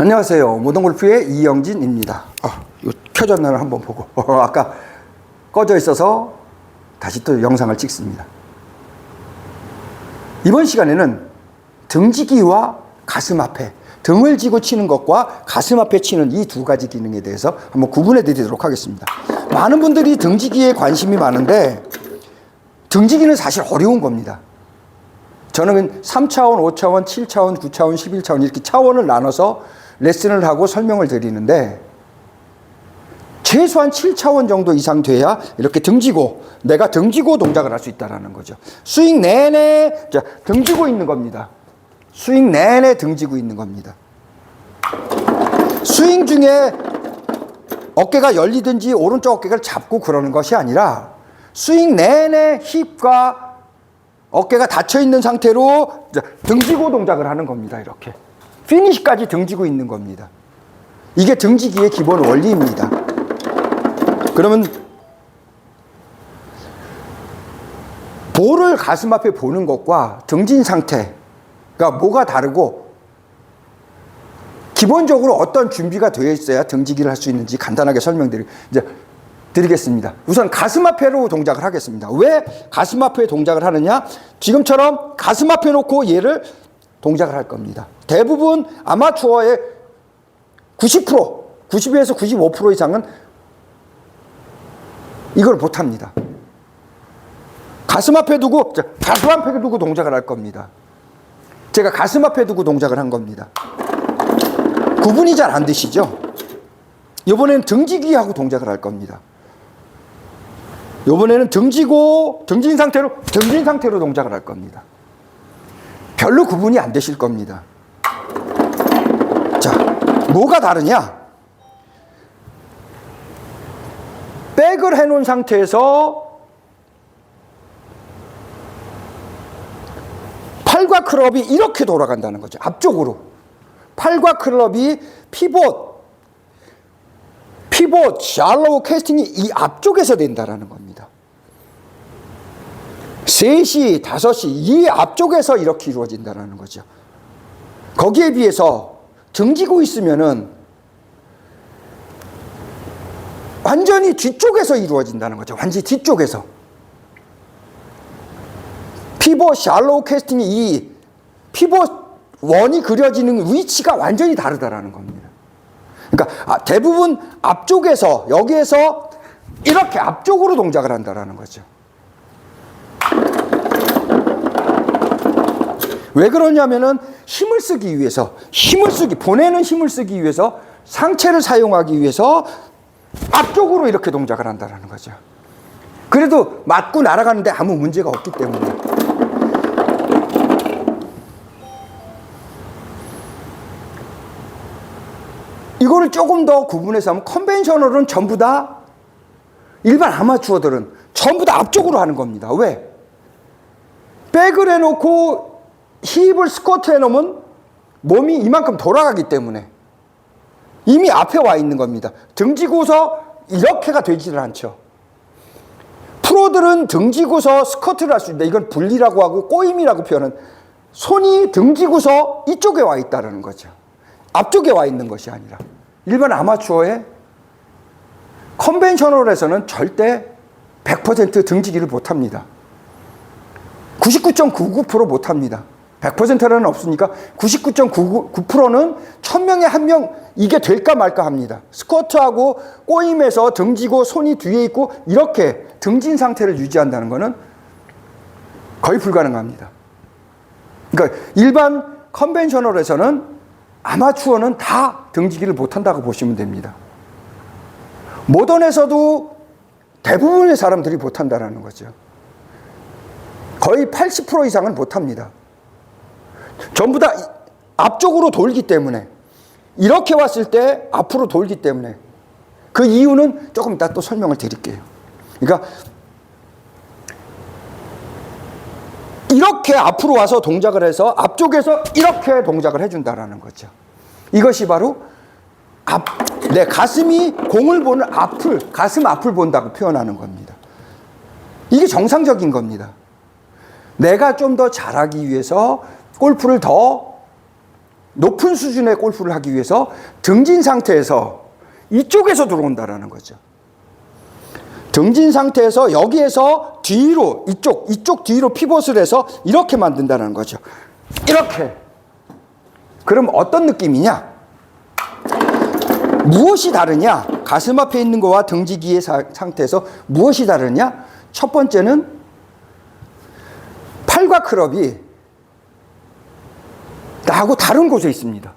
안녕하세요. 모던골프의 이영진입니다. 이거 켜졌나를 한번 보고 아까 꺼져 있어서 다시 또 영상을 찍습니다. 이번 시간에는 등지기와 가슴 앞에, 등을 쥐고 치는 것과 가슴 앞에 치는 이 두 가지 기능에 대해서 한번 구분해 드리도록 하겠습니다. 많은 분들이 등지기에 관심이 많은데 등지기는 사실 어려운 겁니다. 저는 3차원, 5차원, 7차원, 9차원, 11차원 이렇게 차원을 나눠서 레슨을 하고 설명을 드리는데 최소한 7차원 정도 이상 돼야 이렇게 등지고, 내가 등지고 동작을 할 수 있다는 거죠. 스윙 내내 등지고 있는 겁니다. 스윙 내내 등지고 있는 겁니다. 스윙 중에 어깨가 열리든지 오른쪽 어깨를 잡고 그러는 것이 아니라 스윙 내내 힙과 어깨가 닫혀있는 상태로 등지고 동작을 하는 겁니다. 이렇게 피니시까지 등지고 있는 겁니다. 이게 등지기의 기본 원리입니다. 그러면 볼을 가슴 앞에 보는 것과 등진 상태가 뭐가 다르고 기본적으로 어떤 준비가 되어 있어야 등지기를 할 수 있는지 간단하게 드리겠습니다. 우선 가슴 앞에로 동작을 하겠습니다. 왜 가슴 앞에 동작을 하느냐? 지금처럼 가슴 앞에 놓고 얘를 동작을 할 겁니다. 대부분 아마추어의 90에서 95% 이상은 이걸 못합니다. 가슴 앞에 두고 동작을 할 겁니다. 제가 가슴 앞에 두고 동작을 한 겁니다. 구분이 잘 안 되시죠? 이번에는 등지기하고 동작을 할 겁니다. 이번에는 등지고 등진 상태로 동작을 할 겁니다. 별로 구분이 안 되실 겁니다. 자, 뭐가 다르냐? 백을 해놓은 상태에서 팔과 클럽이 이렇게 돌아간다는 거죠. 앞쪽으로. 팔과 클럽이 피봇, 샬로우 캐스팅이 이 앞쪽에서 된다는 겁니다. 3시, 5시 이 앞쪽에서 이렇게 이루어진다는 거죠. 거기에 비해서 등지고 있으면은 완전히 뒤쪽에서 이루어진다는 거죠. 완전히 뒤쪽에서. 피봇, 샬로우 캐스팅이 이 피봇 원이 그려지는 위치가 완전히 다르다라는 겁니다. 그러니까 대부분 앞쪽에서, 여기에서 이렇게 앞쪽으로 동작을 한다라는 거죠. 왜 그러냐면은 보내는 힘을 쓰기 위해서, 상체를 사용하기 위해서 앞쪽으로 이렇게 동작을 한다라는 거죠. 그래도 맞고 날아가는데 아무 문제가 없기 때문에. 이거를 조금 더 구분해서 하면 컨벤셔널은 전부 다, 일반 아마추어들은 전부 다 앞쪽으로 하는 겁니다. 왜? 백을 해놓고 힙을 스쿼트 해놓으면 몸이 이만큼 돌아가기 때문에 이미 앞에 와 있는 겁니다. 등지고서 이렇게가 되지를 않죠. 프로들은 등지고서 스쿼트를 할 수 있는데 이건 분리라고 하고 꼬임이라고 표현은, 손이 등지고서 이쪽에 와 있다는 거죠. 앞쪽에 와 있는 것이 아니라. 일반 아마추어의 컨벤셔널에서는 절대 100% 등지기를 못합니다. 99.99% 못합니다. 100%는 없으니까 99.99%는 1000명에 1명 이게 될까 말까 합니다. 스쿼트하고 꼬임에서 등지고 손이 뒤에 있고 이렇게 등진 상태를 유지한다는 것은 거의 불가능합니다. 그러니까 일반 컨벤셔널에서는, 아마추어는 다 등지기를 못한다고 보시면 됩니다. 모던에서도 대부분의 사람들이 못한다는 거죠. 거의 80% 이상은 못합니다. 전부 다 앞쪽으로 돌기 때문에, 이렇게 왔을 때 앞으로 돌기 때문에. 그 이유는 조금 이따 또 설명을 드릴게요. 그러니까 이렇게 앞으로 와서 동작을 해서 앞쪽에서 이렇게 동작을 해준다는 거죠. 이것이 바로 내 가슴이 공을 보는 가슴 앞을 본다고 표현하는 겁니다. 이게 정상적인 겁니다. 내가 좀 더 잘하기 위해서 골프를 더 높은 수준의 골프를 하기 위해서 등진 상태에서 이쪽에서 들어온다라는 거죠. 등진 상태에서 여기에서 뒤로 이쪽 뒤로 피벗을 해서 이렇게 만든다는 거죠. 이렇게. 그럼 어떤 느낌이냐? 무엇이 다르냐? 가슴 앞에 있는 거와 등지기의 상태에서 무엇이 다르냐? 첫 번째는 팔과 클럽이 나하고 다른 곳에 있습니다.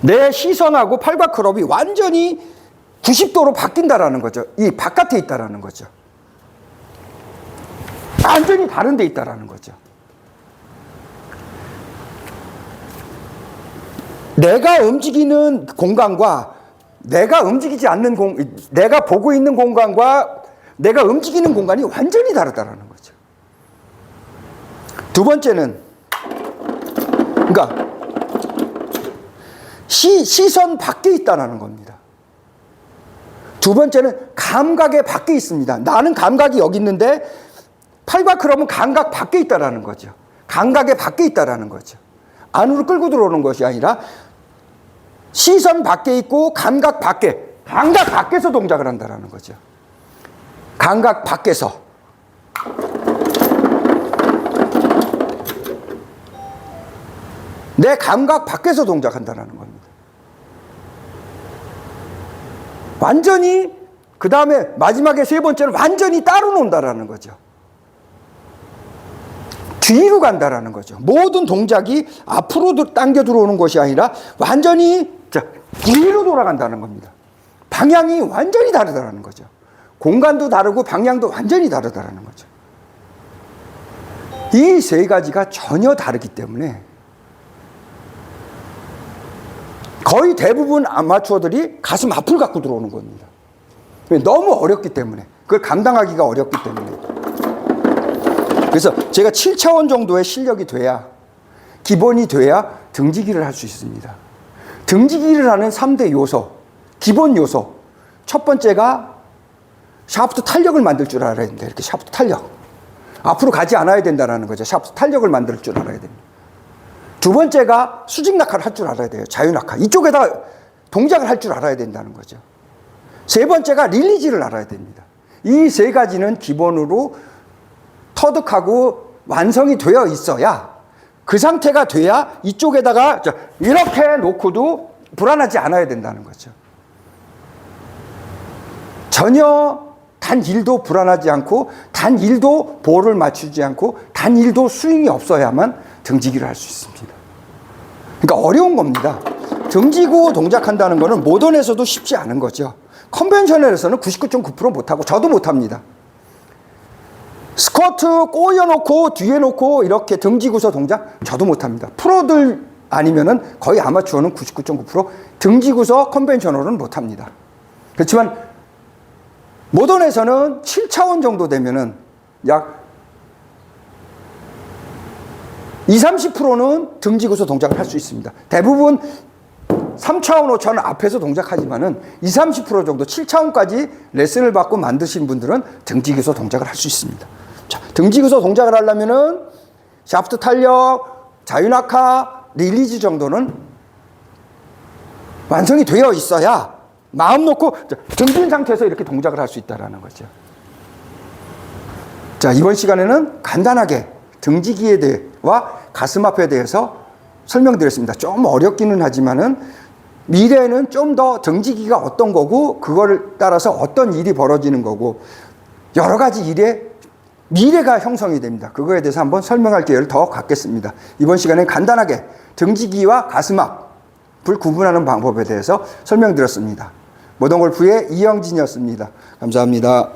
내 시선하고 팔과 클럽이 완전히 90도로 바뀐다라는 거죠. 이 바깥에 있다라는 거죠. 완전히 다른 데 있다라는 거죠. 내가 움직이는 공간과 내가 움직이지 않는 내가 보고 있는 공간과 내가 움직이는 공간이 완전히 다르다라는 거죠. 두 번째는, 그러니까 시선 밖에 있다라는 겁니다. 두 번째는 감각의 밖에 있습니다. 나는 감각이 여기 있는데 팔과 클럽은 감각 밖에 있다라는 거죠. 감각의 밖에 있다라는 거죠. 안으로 끌고 들어오는 것이 아니라 시선 밖에 있고 감각 밖에서 동작을 한다라는 거죠. 감각 밖에서. 내 감각 밖에서 동작한다라는 겁니다. 완전히, 그 다음에 마지막에 세 번째는 완전히 따로 논다라는 거죠. 뒤로 간다라는 거죠. 모든 동작이 앞으로 당겨 들어오는 것이 아니라 완전히 뒤로 돌아간다는 겁니다. 방향이 완전히 다르다는 거죠. 공간도 다르고 방향도 완전히 다르다는 거죠. 이 세 가지가 전혀 다르기 때문에 거의 대부분 아마추어들이 가슴 앞을 갖고 들어오는 겁니다. 너무 어렵기 때문에, 그걸 감당하기가 어렵기 때문에. 그래서 제가 7차원 정도의 실력이 돼야, 기본이 돼야 등지기를 할 수 있습니다. 등지기를 하는 3대 요소, 기본 요소. 첫 번째가 샤프트 탄력을 만들 줄 알아야 된다. 이렇게 샤프트 탄력. 앞으로 가지 않아야 된다는 거죠. 샤프트 탄력을 만들 줄 알아야 됩니다. 두 번째가 수직 낙하를 할 줄 알아야 돼요. 자유 낙하. 이쪽에다 동작을 할 줄 알아야 된다는 거죠. 세 번째가 릴리즈를 알아야 됩니다. 이 세 가지는 기본으로 터득하고 완성이 되어 있어야, 그 상태가 돼야 이쪽에다가 이렇게 놓고도 불안하지 않아야 된다는 거죠. 전혀 단 1도 불안하지 않고 단 1도 볼을 맞추지 않고 단 1도 스윙이 없어야만 등지기를 할 수 있습니다. 그러니까 어려운 겁니다. 등지고 동작한다는 것은 모던에서도 쉽지 않은 거죠. 컨벤셔널에서는 99.9% 못하고 저도 못합니다. 스쿼트 꼬여놓고 뒤에 놓고 이렇게 등지고서 동작 저도 못합니다. 프로들 아니면은 거의 아마추어는 99.9% 등지고서 컨벤셔널은 못합니다. 그렇지만 모던에서는 7차원 정도 되면은 약 20-30%는 등지고서 동작을 할 수 있습니다. 대부분 3차원, 5차원 앞에서 동작하지만은 20-30% 정도 7차원까지 레슨을 받고 만드신 분들은 등지고서 동작을 할 수 있습니다. 자, 등지고서 동작을 하려면은 샤프트 탄력, 자유낙하, 릴리즈 정도는 완성이 되어 있어야 마음 놓고 등진 상태에서 이렇게 동작을 할 수 있다는 거죠. 자, 이번 시간에는 간단하게 등지기에 대해와 가슴 앞에 대해서 설명드렸습니다. 좀 어렵기는 하지만은 미래에는 좀 더 등지기가 어떤 거고 그거를 따라서 어떤 일이 벌어지는 거고 여러 가지 일에 미래가 형성이 됩니다. 그거에 대해서 한번 설명할 기회를 더 갖겠습니다. 이번 시간에 간단하게 등지기와 가슴 앞을 구분하는 방법에 대해서 설명드렸습니다. 모던골프의 이영진이었습니다. 감사합니다.